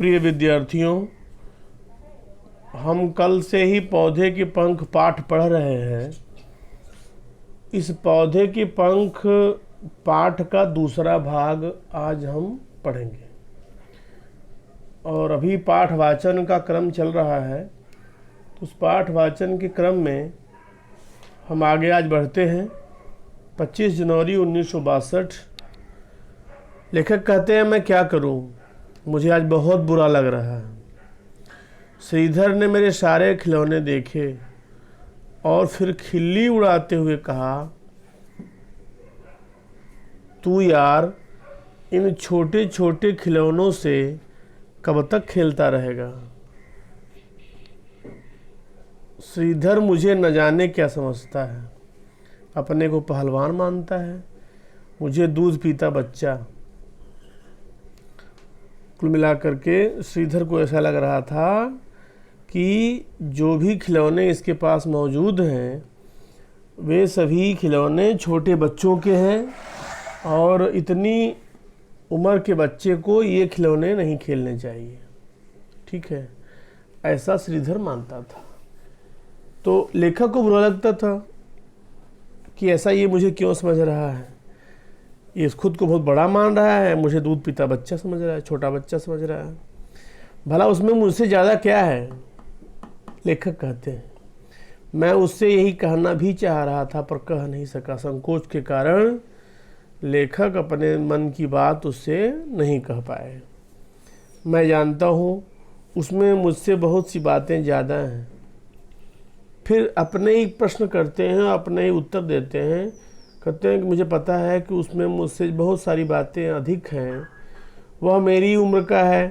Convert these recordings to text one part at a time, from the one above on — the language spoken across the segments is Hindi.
प्रिय विद्यार्थियों, हम कल से ही पौधे के पंख पाठ पढ़ रहे हैं। इस पौधे के पंख पाठ का दूसरा भाग आज हम पढ़ेंगे और अभी पाठ वाचन का क्रम चल रहा है। तो उस पाठ वाचन के क्रम में हम आगे आज बढ़ते हैं। 25 जनवरी 1962। लेखक कहते हैं, मैं क्या करूं, मुझे आज बहुत बुरा लग रहा है। श्रीधर ने मेरे सारे खिलौने देखे और फिर खिल्ली उड़ाते हुए कहा, तू यार इन छोटे छोटे खिलौनों से कब तक खेलता रहेगा। श्रीधर मुझे न जाने क्या समझता है, अपने को पहलवान मानता है, मुझे दूध पीता बच्चा। कुल मिलाकर के श्रीधर को ऐसा लग रहा था कि जो भी खिलौने इसके पास मौजूद हैं वे सभी खिलौने छोटे बच्चों के हैं और इतनी उम्र के बच्चे को ये खिलौने नहीं खेलने चाहिए। ठीक है, ऐसा श्रीधर मानता था। तो लेखक को बुरा लगता था कि ऐसा ये मुझे क्यों समझ रहा है, ये खुद को बहुत बड़ा मान रहा है, मुझे दूध पीता बच्चा समझ रहा है, छोटा बच्चा समझ रहा है। भला उसमें मुझसे ज़्यादा क्या है। लेखक कहते हैं, मैं उससे यही कहना भी चाह रहा था पर कह नहीं सका। संकोच के कारण लेखक अपने मन की बात उससे नहीं कह पाए। मैं जानता हूँ उसमें मुझसे बहुत सी बातें ज़्यादा हैं। फिर अपने ही प्रश्न करते हैं, अपने ही उत्तर देते हैं। कहते हैं कि मुझे पता है कि उसमें मुझसे बहुत सारी बातें अधिक हैं। वह मेरी उम्र का है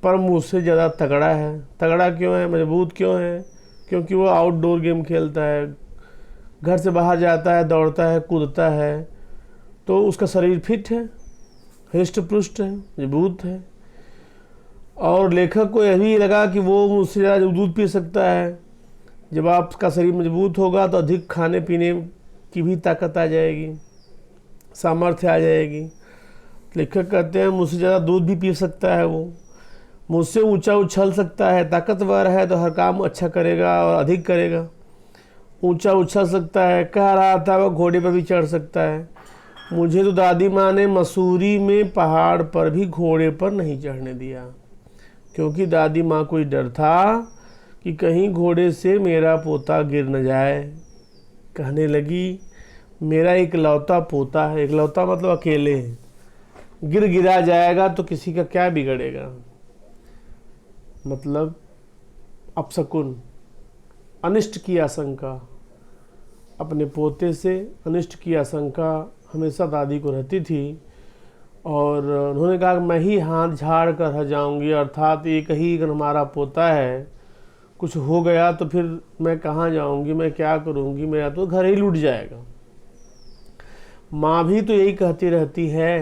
पर मुझसे ज़्यादा तगड़ा है। तगड़ा क्यों है, मजबूत क्यों है? क्योंकि वो आउटडोर गेम खेलता है, घर से बाहर जाता है, दौड़ता है, कूदता है, तो उसका शरीर फिट है, हृष्ट पुष्ट है, मजबूत है। और लेखक को यह भी लगा कि वो मुझसे ज़्यादा दूध पी सकता है। जब आपका शरीर मजबूत होगा तो अधिक खाने पीने की भी ताकत आ जाएगी, सामर्थ्य आ जाएगी। लेखक कहते हैं मुझसे ज़्यादा दूध भी पी सकता है, वो मुझसे ऊंचा उछल सकता है, ताकतवर है तो हर काम अच्छा करेगा और अधिक करेगा। ऊंचा उछल सकता है, कह रहा था वह घोड़े पर भी चढ़ सकता है। मुझे तो दादी माँ ने मसूरी में पहाड़ पर भी घोड़े पर नहीं चढ़ने दिया, क्योंकि दादी माँ को डर था कि कहीं घोड़े से मेरा पोता गिर न जाए। कहने लगी, मेरा इकलौता पोता है, इकलौता मतलब अकेले है, गिरा जाएगा तो किसी का क्या बिगड़ेगा। मतलब अपशकुन, अनिष्ट की आशंका, अपने पोते से अनिष्ट की आशंका हमेशा दादी को रहती थी। और उन्होंने कहा कि मैं ही हाथ झाड़ कर रह जाऊंगी, अर्थात एक ही अगर हमारा पोता है, कुछ हो गया तो फिर मैं कहाँ जाऊंगी, मैं क्या करूंगी, मेरा तो घर ही लूट जाएगा। माँ भी तो यही कहती रहती है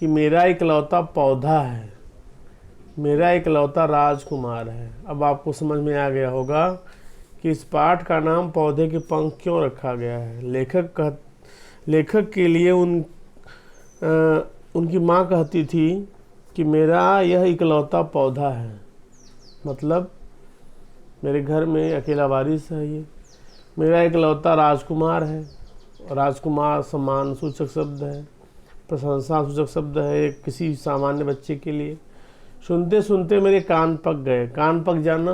कि मेरा इकलौता पौधा है, मेरा इकलौता राजकुमार है। अब आपको समझ में आ गया होगा कि इस पाठ का नाम पौधे के पंख क्यों रखा गया है। लेखक के लिए उनकी माँ कहती थी कि मेरा यह इकलौता पौधा है, मतलब मेरे घर में अकेला वारिस है, ये मेरा इकलौता राजकुमार है। राजकुमार सम्मान सूचक शब्द है, प्रशंसा सूचक शब्द है किसी सामान्य बच्चे के लिए। सुनते सुनते मेरे कान पक गए। कान पक जाना,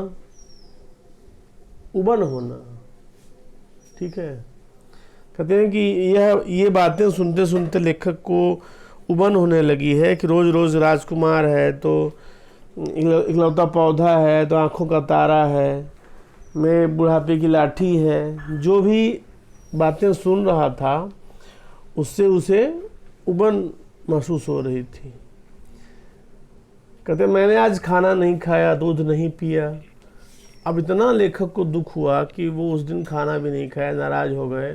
उबन होना। ठीक है, कहते हैं कि ये बातें सुनते सुनते लेखक को उबन होने लगी है कि रोज़ रोज़ राजकुमार है तो इकलौता पौधा है तो आँखों का तारा है, मेरे बुढ़ापे की लाठी है। जो भी बातें सुन रहा था उससे उसे उबन महसूस हो रही थी। कहते मैंने आज खाना नहीं खाया, दूध नहीं पिया। अब इतना लेखक को दुख हुआ कि वो उस दिन खाना भी नहीं खाया, नाराज़ हो गए,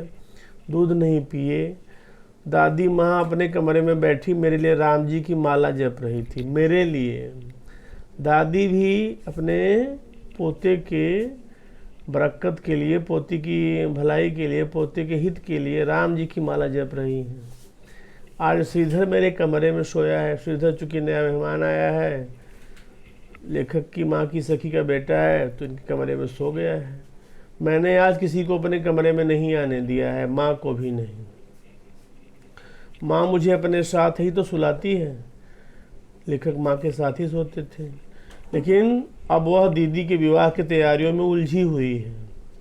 दूध नहीं पिए। दादी माँ अपने कमरे में बैठी मेरे लिए राम जी की माला जप रही थी, मेरे लिए। दादी भी अपने पोते के बरकत के लिए, पोती की भलाई के लिए, पोते के हित के लिए राम जी की माला जप रही हैं। आज श्रीधर मेरे कमरे में सोया है। श्रीधर चूँकि नया मेहमान आया है लेखक की माँ की सखी का बेटा है तो इनके कमरे में सो गया है। मैंने आज किसी को अपने कमरे में नहीं आने दिया है, माँ को भी नहीं। माँ मुझे अपने साथ ही तो सुलाती है, लेखक माँ के साथ ही सोते थे। लेकिन अब वह दीदी के विवाह की तैयारियों में उलझी हुई है।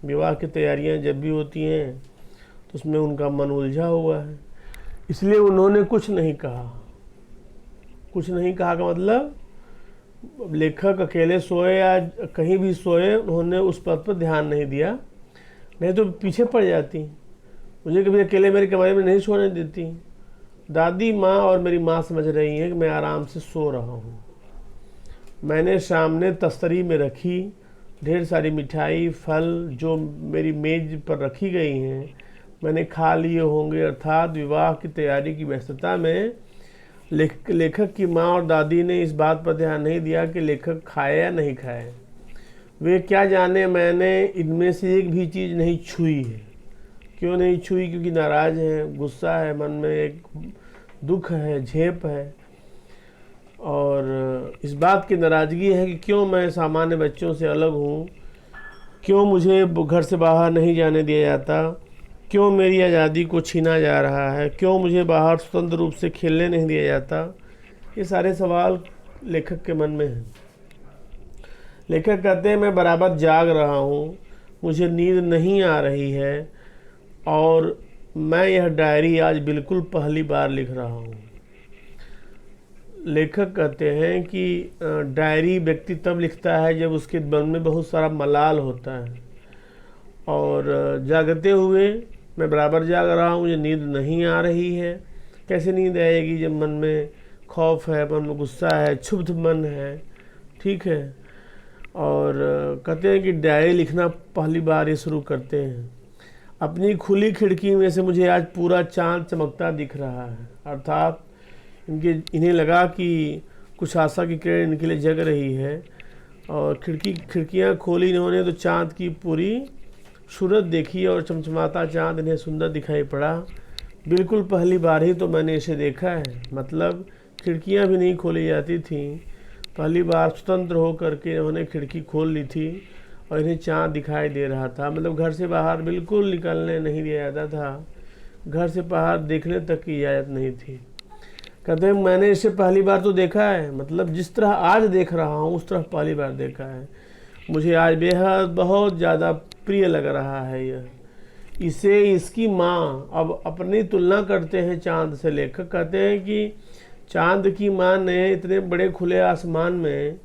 विवाह की तैयारियां जब भी होती हैं तो उसमें उनका मन उलझा हुआ है, इसलिए उन्होंने कुछ नहीं कहा। कुछ नहीं कहा का मतलब लेखक अकेले सोए या कहीं भी सोए, उन्होंने उस बात पर ध्यान नहीं दिया, नहीं तो पीछे पड़ जाती। मुझे कभी अकेले मेरे कमरे में नहीं सोने देती। दादी माँ और मेरी माँ समझ रही हैं कि मैं आराम से सो रहा हूँ। मैंने सामने तस्तरी में रखी ढेर सारी मिठाई फल जो मेरी मेज पर रखी गई हैं, मैंने खा लिए होंगे। अर्थात विवाह की तैयारी की व्यस्तता में लेखक की माँ और दादी ने इस बात पर ध्यान नहीं दिया कि लेखक खाए या नहीं खाए। वे क्या जाने मैंने इनमें से एक भी चीज़ नहीं छुई है। क्यों नहीं छुई? क्योंकि नाराज़ है, गुस्सा है, मन में एक दुख है, झेप है, और इस बात की नाराज़गी है कि क्यों मैं सामान्य बच्चों से अलग हूँ, क्यों मुझे घर से बाहर नहीं जाने दिया जाता, क्यों मेरी आज़ादी को छीना जा रहा है, क्यों मुझे बाहर स्वतंत्र रूप से खेलने नहीं दिया जाता। ये सारे सवाल लेखक के मन में हैं। लेखक कहते हैं मैं बराबर जाग रहा हूँ, मुझे नींद नहीं आ रही है और मैं यह डायरी आज बिल्कुल पहली बार लिख रहा हूँ। लेखक कहते हैं कि डायरी व्यक्ति तब लिखता है जब उसके मन में बहुत सारा मलाल होता है। और जागते हुए मैं बराबर जाग रहा हूँ, मुझे नींद नहीं आ रही है। कैसे नींद आएगी जब मन में खौफ है, मन में गुस्सा है, क्षुब्ध मन है, ठीक है। और कहते हैं कि डायरी लिखना पहली बार ये शुरू करते हैं। अपनी खुली खिड़की में से मुझे आज पूरा चाँद चमकता दिख रहा है। अर्थात इन्हें लगा कि कुछ आशा की किरण इनके लिए जग रही है, और खिड़कियाँ खोली इन्होंने तो चाँद की पूरी सूरत देखी और चमचमाता चाँद इन्हें सुंदर दिखाई पड़ा। बिल्कुल पहली बार ही तो मैंने इसे देखा है। मतलब खिड़कियाँ भी नहीं खोली जाती थीं, पहली बार स्वतंत्र हो करके इन्होंने खिड़की खोल ली थी और इन्हें चाँद दिखाई दे रहा था। मतलब घर से बाहर बिल्कुल निकलने नहीं दिया जाता था, घर से बाहर देखने तक की इजाज़त नहीं थी। कहते हैं मैंने इसे पहली बार तो देखा है, मतलब जिस तरह आज देख रहा हूँ उस तरह पहली बार देखा है। मुझे आज बेहद बहुत ज़्यादा प्रिय लग रहा है यह। इसे इसकी माँ अब अपनी तुलना करते हैं चाँद से। लेखक कहते हैं कि चाँद की माँ ने इतने बड़े खुले आसमान में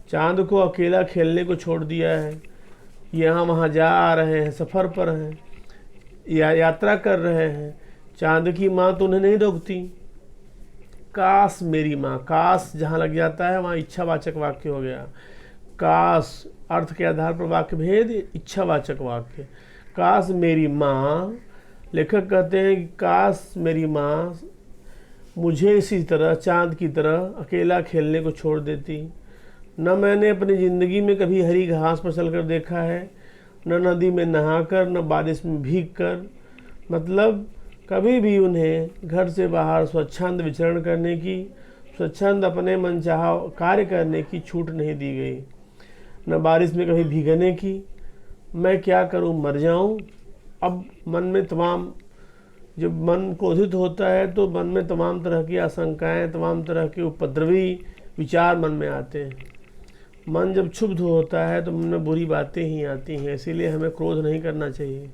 चाँद को अकेला खेलने को छोड़ दिया है। यहाँ वहाँ जा आ रहे हैं, सफ़र पर हैं या यात्रा कर रहे हैं। चाँद की माँ तो उन्हें नहीं रोकती। काश मेरी माँ, काश जहाँ लग जाता है वहाँ इच्छावाचक वाक्य हो गया। काश अर्थ के आधार पर वाक्य भेद, इच्छावाचक वाक्य। काश मेरी माँ, लेखक कहते हैं कि काश मेरी माँ मुझे इसी तरह चाँद की तरह अकेला खेलने को छोड़ देती। न मैंने अपनी ज़िंदगी में कभी हरी घास पर चलकर देखा है, न नदी में नहाकर, न बारिश में भीग कर। मतलब कभी भी उन्हें घर से बाहर स्वच्छंद विचरण करने की, स्वच्छंद अपने मनचाहा कार्य करने की छूट नहीं दी गई, न बारिश में कभी भीगने की। मैं क्या करूं, मर जाऊं? अब मन में तमाम, जब मन क्रोधित होता है तो मन में तमाम तरह की आशंकाएं, तमाम तरह के उपद्रवी विचार मन में आते हैं। मन जब क्षुब्ध होता है तो मन में बुरी बातें ही आती हैं। इसीलिए हमें क्रोध नहीं करना चाहिए,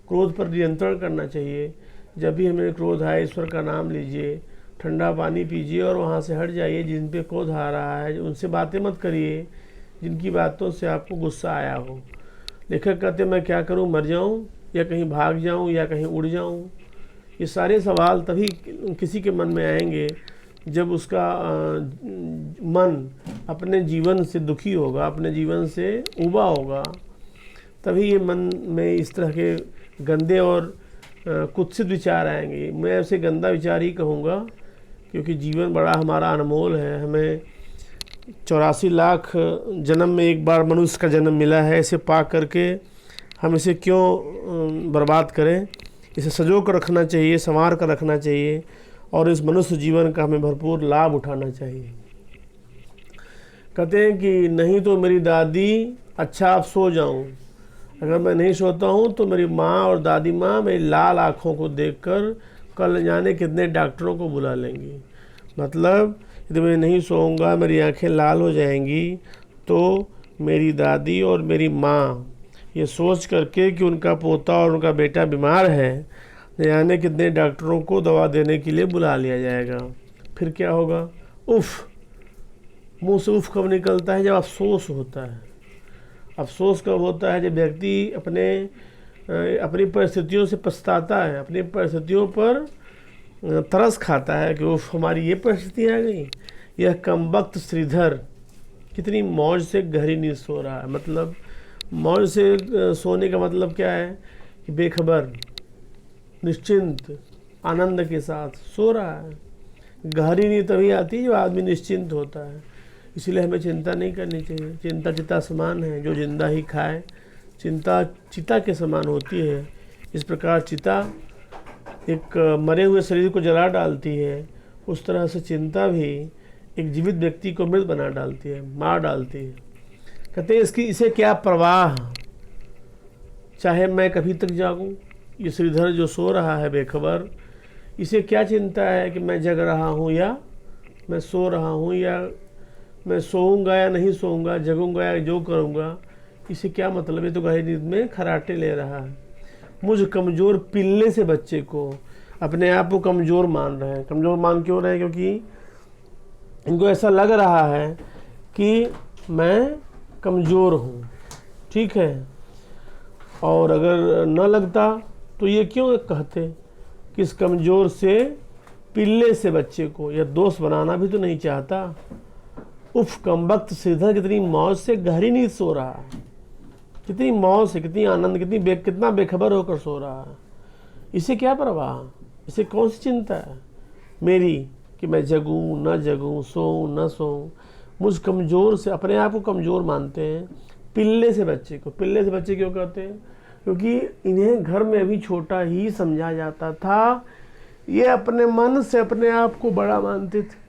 क्रोध पर नियंत्रण करना चाहिए। जब भी हमें क्रोध आए ईश्वर का नाम लीजिए, ठंडा पानी पीजिए और वहाँ से हट जाइए। जिन पे क्रोध आ रहा है उनसे बातें मत करिए जिनकी बातों से आपको गुस्सा आया हो। लेखक कहते मैं क्या करूं, मर जाऊं या कहीं भाग जाऊं या कहीं उड़ जाऊं? ये सारे सवाल तभी किसी के मन में आएंगे जब उसका मन अपने जीवन से दुखी होगा, अपने जीवन से उबा होगा। तभी ये मन में इस तरह के गंदे और कुत्सित विचार आएंगे। मैं उसे गंदा विचार ही कहूँगा, क्योंकि जीवन बड़ा हमारा अनमोल है। हमें 84 लाख जन्म में एक बार मनुष्य का जन्म मिला है। इसे पा करके हम इसे क्यों बर्बाद करें? इसे सजो कर रखना चाहिए, संवार कर रखना चाहिए और इस मनुष्य जीवन का हमें भरपूर लाभ उठाना चाहिए। कहते हैं कि नहीं तो मेरी दादी, अच्छा आप सो जाऊं, अगर मैं नहीं सोता हूं तो मेरी माँ और दादी माँ मेरी लाल आँखों को देखकर कल जाने कितने डॉक्टरों को बुला लेंगी। मतलब यदि मैं नहीं सोऊंगा, मेरी आंखें लाल हो जाएंगी, तो मेरी दादी और मेरी माँ ये सोच करके कि उनका पोता और उनका बेटा बीमार है, न जाने कितने डॉक्टरों को दवा देने के लिए बुला लिया जाएगा। फिर क्या होगा? उफ़, मुंह से उफ़ कब निकलता है? जब अफसोस होता है। अफसोस कब होता है? जब व्यक्ति अपनी परिस्थितियों से पछताता है, अपनी परिस्थितियों पर तरस खाता है कि उफ़, हमारी ये परिस्थिति आ गई। यह कमबख्त श्रीधर कितनी मौज से गहरी नींद सो रहा है। मतलब मौज से सोने का मतलब क्या है? कि बेखबर, निश्चिंत, आनंद के साथ सो रहा है। गहरी नींद तभी आती है जब आदमी निश्चिंत होता है। इसलिए हमें चिंता नहीं करनी चाहिए। चिंता चिता समान है, जो जिंदा ही खाए। चिंता चिता के समान होती है। इस प्रकार चिता एक मरे हुए शरीर को जला डालती है, उस तरह से चिंता भी एक जीवित व्यक्ति को मृत बना डालती है, मार डालती है। कहते हैं इसे क्या परवाह, चाहे मैं कभी तक जागूं। ये श्रीधर जो सो रहा है बेखबर, इसे क्या चिंता है कि मैं जग रहा हूँ या मैं सो रहा हूँ, या मैं सोऊंगा या नहीं सोऊंगा, जगूंगा या जो करूँगा, इसे क्या मतलब है? तो गहरी नींद में खराटे ले रहा है। मुझ कमज़ोर पिल्ले से बच्चे को, अपने आप को कमज़ोर मान रहे हैं। कमज़ोर मान क्यों रहे हैं? क्योंकि इनको ऐसा लग रहा है कि मैं कमज़ोर हूँ। ठीक है, और अगर न लगता तो ये क्यों कहते कि इस कमज़ोर से पिल्ले से बच्चे को, यह दोस्त बनाना भी तो नहीं चाहता। उफ, कमबख्त श्रीधर कितनी मौज से गहरी नींद सो रहा है, कितनी मौज से, कितनी आनंद, कितना बेखबर होकर सो रहा है। इसे क्या परवाह, इसे कौन सी चिंता है मेरी कि मैं जगूं न जगूं, सोऊं न सोऊं। मुझ कमज़ोर से, अपने आप को कमज़ोर मानते हैं, पिल्ले से बच्चे को। पिल्ले से बच्चे क्यों कहते हैं? क्योंकि इन्हें घर में अभी छोटा ही समझा जाता था। ये अपने मन से अपने आप को बड़ा मानते थे,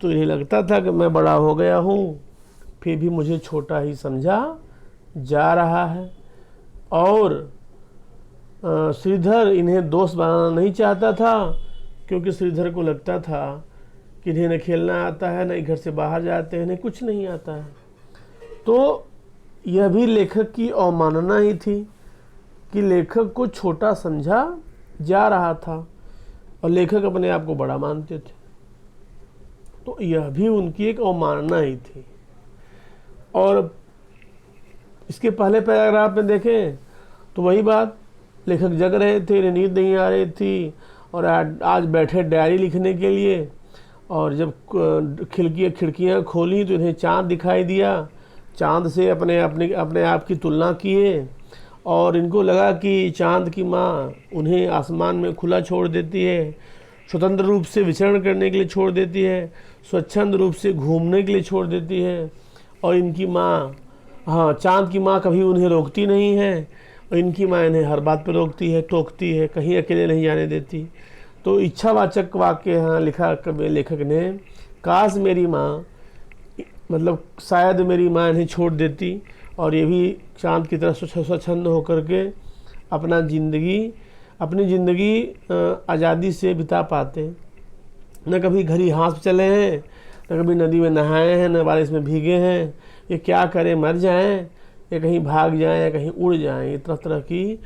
तो इन्हें लगता था कि मैं बड़ा हो गया हूँ, फिर भी मुझे छोटा ही समझा जा रहा है। और श्रीधर इन्हें दोस्त बनाना नहीं चाहता था, क्योंकि श्रीधर को लगता था कि इन्हें न खेलना आता है, न घर से बाहर जाते हैं, इन्हें कुछ नहीं आता है। तो यह भी लेखक की अवमानना ही थी कि लेखक को छोटा समझा जा रहा था और लेखक अपने आप को बड़ा मानते थे। तो यह भी उनकी एक अवमानना ही थी। और इसके पहले पैराग्राफ में देखें तो वही बात, लेखक जग रहे थे, इन्हें नींद नहीं आ रही थी और आज बैठे डायरी लिखने के लिए, और जब खिड़कियाँ खोली तो इन्हें चाँद दिखाई दिया। चाँद से अपने आप की तुलना किए और इनको लगा कि चाँद की माँ उन्हें आसमान में खुला छोड़ देती है, स्वतंत्र रूप से विचरण करने के लिए छोड़ देती है, स्वच्छंद रूप से घूमने के लिए छोड़ देती है। और इनकी माँ, हाँ, चाँद की माँ कभी उन्हें रोकती नहीं है और इनकी माँ इन्हें हर बात पर रोकती है, टोकती है, कहीं अकेले नहीं जाने देती। तो इच्छावाचक वाक्य यहाँ लिखा लेखक ने, काश मेरी माँ, मतलब शायद मेरी माँ इन्हें छोड़ देती और ये भी चाँद की तरह स्वच्छंद होकर के अपनी ज़िंदगी आज़ादी से बिता पाते। न कभी घड़ी हाथ पे चले हैं, न कभी नदी में नहाए हैं, न बारिश में भीगे हैं। ये क्या करें, मर जाएं या कहीं भाग जाएं या कहीं उड़ जाएं। ये तरह तरह की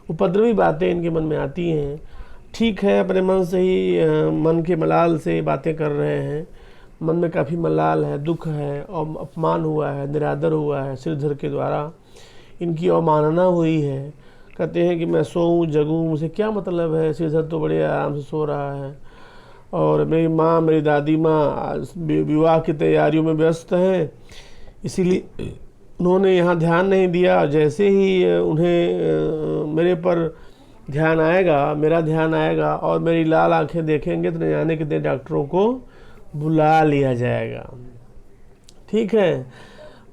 उपद्रवी बातें इनके मन में आती हैं। ठीक है, अपने मन से ही, मन के मलाल से बातें कर रहे हैं। मन में काफ़ी मलाल है, दुख है और अपमान हुआ है, निरादर हुआ है श्रीधर के द्वारा, इनकी अवमानना हुई है। कहते हैं कि मैं सोऊं जगूं, मुझे क्या मतलब है, श्रीधर तो बड़े आराम से सो रहा है और मेरी माँ, मेरी दादी माँ विवाह की तैयारियों में व्यस्त हैं, इसीलिए उन्होंने यहाँ ध्यान नहीं दिया। जैसे ही उन्हें मेरे पर ध्यान आएगा, मेरा ध्यान आएगा और मेरी लाल आंखें देखेंगे तो न जाने कितने डॉक्टरों को बुला लिया जाएगा। ठीक है,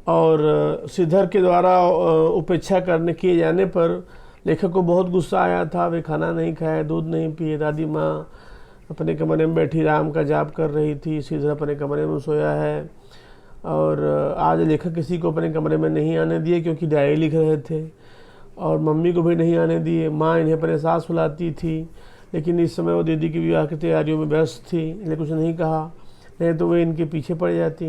और श्रीधर के द्वारा उपेक्षा किए जाने पर लेखक को बहुत गुस्सा आया था। वे खाना नहीं खाए, दूध नहीं पिए। दादी माँ अपने कमरे में बैठी राम का जाप कर रही थी, श्रीधर अपने कमरे में सोया है और आज लेखक किसी को अपने कमरे में नहीं आने दिए क्योंकि डायरी लिख रहे थे, और मम्मी को भी नहीं आने दिए। माँ इन्हें अपने साथ सुलाती थी, लेकिन इस समय वो दीदी की विवाह की तैयारियों में व्यस्त थी, इन्हें कुछ नहीं कहा, नहीं तो वे इनके पीछे पड़ जाती।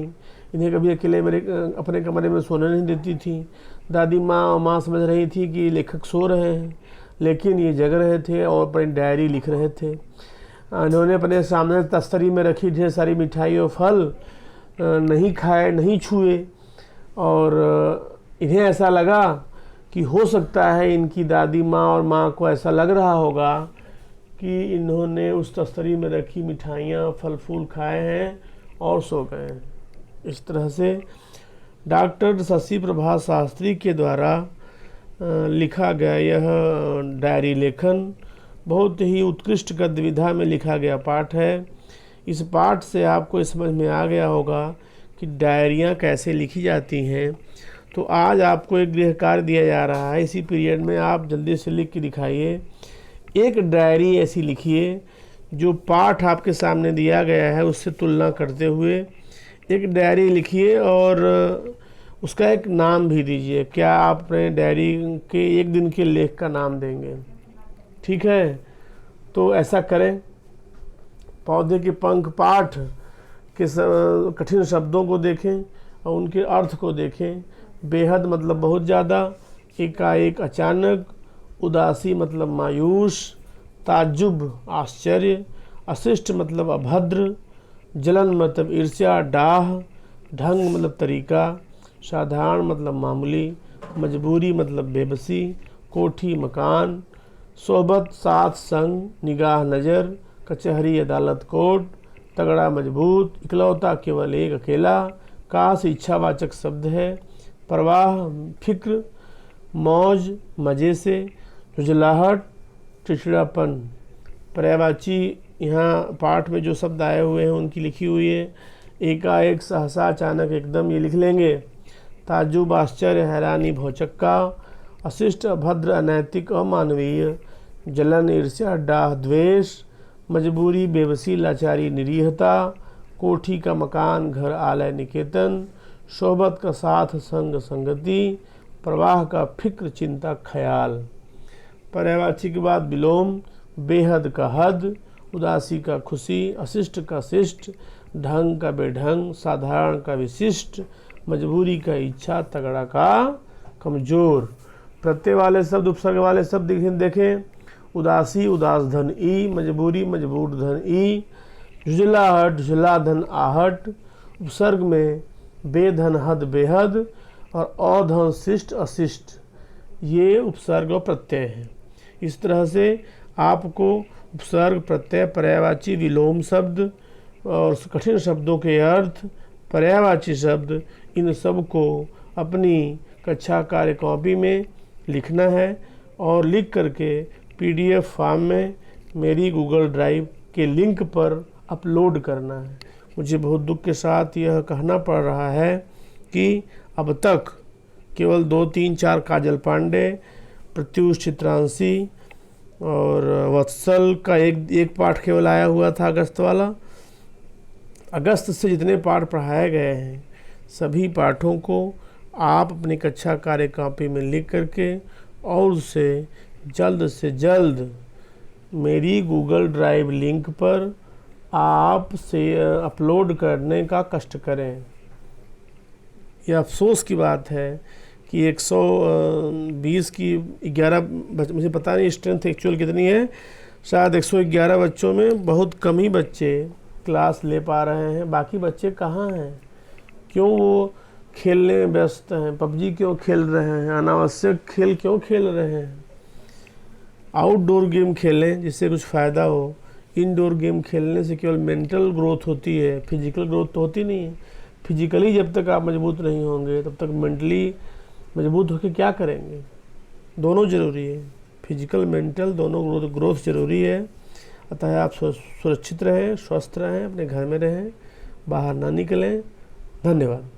इन्हें कभी अकेले अपने कमरे में सोने नहीं देती थी। दादी माँ समझ रही थी कि लेखक सो रहे हैं, लेकिन ये जग रहे थे और अपनी डायरी लिख रहे थे। इन्होंने अपने सामने तस्तरी में रखी ढेर सारी मिठाई और फल नहीं खाए, नहीं छुए, और इन्हें ऐसा लगा कि हो सकता है इनकी दादी माँ और माँ को ऐसा लग रहा होगा कि इन्होंने उस तस्तरी में रखी मिठाइयाँ फल फूल खाए हैं और सो गए हैं। इस तरह से डॉक्टर शशि प्रभा शास्त्री के द्वारा लिखा गया यह डायरी लेखन बहुत ही उत्कृष्ट गद्य विधा में लिखा गया पाठ है। इस पाठ से आपको समझ में आ गया होगा कि डायरियाँ कैसे लिखी जाती हैं। तो आज आपको एक गृह कार्य दिया जा रहा है, इसी पीरियड में आप जल्दी से लिख के दिखाइए। एक डायरी ऐसी लिखिए जो पाठ आपके सामने दिया गया है उससे तुलना करते हुए एक डायरी लिखिए, और उसका एक नाम भी दीजिए। क्या आप अपने डायरी के एक दिन के लेख का नाम देंगे? ठीक है, तो ऐसा करें। पौधे के पंख पाठ के कठिन शब्दों को देखें और उनके अर्थ को देखें। बेहद मतलब बहुत ज़्यादा, एकाएक अचानक, उदासी मतलब मायूस, ताज्जुब आश्चर्य, अशिष्ट मतलब अभद्र, जलन मतलब ईर्ष्या डाह, ढंग मतलब तरीका, साधारण मतलब मामूली, मजबूरी मतलब बेबसी, कोठी मकान, सोहबत साथ संग, निगाह नज़र, कचहरी अदालत कोर्ट, तगड़ा मजबूत, इकलौता केवल एक अकेला, काश इच्छावाचक शब्द है, परवाह फिक्र, मौज मज़े से, झुझलाहट चिड़चिड़ापन। पर्यायवाची यहाँ पाठ में जो शब्द आए हुए हैं उनकी लिखी हुई है। एकाएक सहसा अचानक एकदम ये लिख लेंगे। ताज्जुब आश्चर्य हैरानी भौचक्का, अशिष्ट अभद्र अनैतिक अमानवीय, जलन ईर्ष्या डाह द्वेष, मजबूरी बेबसी लाचारी निरीहता, कोठी का मकान घर आलय निकेतन, सोहबत का साथ संग संगति, प्रवाह का फिक्र चिंता ख्याल। पर्यायवाची के बाद विलोम, बेहद का हद, उदासी का खुशी, अशिष्ट का शिष्ट, ढंग का बेढंग, साधारण का विशिष्ट, मजबूरी का इच्छा, तगड़ा का कमजोर। प्रत्यय वाले शब्द उपसर्ग वाले शब्द देखें। उदासी उदास धन ई, मजबूरी मजबूर धन ई, झुझलाहट झुझला धन आहट। उपसर्ग में बेधन हद बेहद और अधन शिष्ट अशिष्ट, ये उपसर्ग और प्रत्यय हैं। इस तरह से आपको उपसर्ग प्रत्यय पर्यायवाची विलोम शब्द और कठिन शब्दों के अर्थ पर्यायवाची शब्द इन सब को अपनी कक्षा कार्य कॉपी में लिखना है और लिख करके PDF फॉर्म में मेरी गूगल ड्राइव के लिंक पर अपलोड करना है। मुझे बहुत दुख के साथ यह कहना पड़ रहा है कि अब तक केवल 2, 3, 4 काजल पांडे, प्रत्युष चित्रांशी और वत्सल का एक पाठ केवल आया हुआ था अगस्त वाला। अगस्त से जितने पाठ पढ़ाए गए हैं सभी पाठों को आप अपनी कक्षा कार्य कॉपी में लिख करके और उसे जल्द से जल्द मेरी गूगल ड्राइव लिंक पर आप से अपलोड करने का कष्ट करें। यह अफसोस की बात है कि 120 की 11 मुझे पता नहीं स्ट्रेंथ एक्चुअल कितनी है, शायद 111 बच्चों में बहुत कम ही बच्चे क्लास ले पा रहे हैं। बाकी बच्चे कहाँ हैं? क्यों वो खेलने में व्यस्त हैं? पबजी क्यों खेल रहे हैं? अनावश्यक खेल क्यों खेल रहे हैं? आउटडोर गेम खेलें जिससे कुछ फ़ायदा हो। इनडोर गेम खेलने से केवल मेंटल ग्रोथ होती है, फिजिकल ग्रोथ तो होती नहीं है। फिजिकली जब तक आप मजबूत नहीं होंगे तब तक मेंटली मजबूत होकर क्या करेंगे? दोनों ज़रूरी है, फिजिकल मेंटल दोनों ग्रोथ ज़रूरी है। अतः आप सुरक्षित रहें, स्वस्थ रहें, अपने घर में रहें, बाहर ना निकलें। धन्यवाद।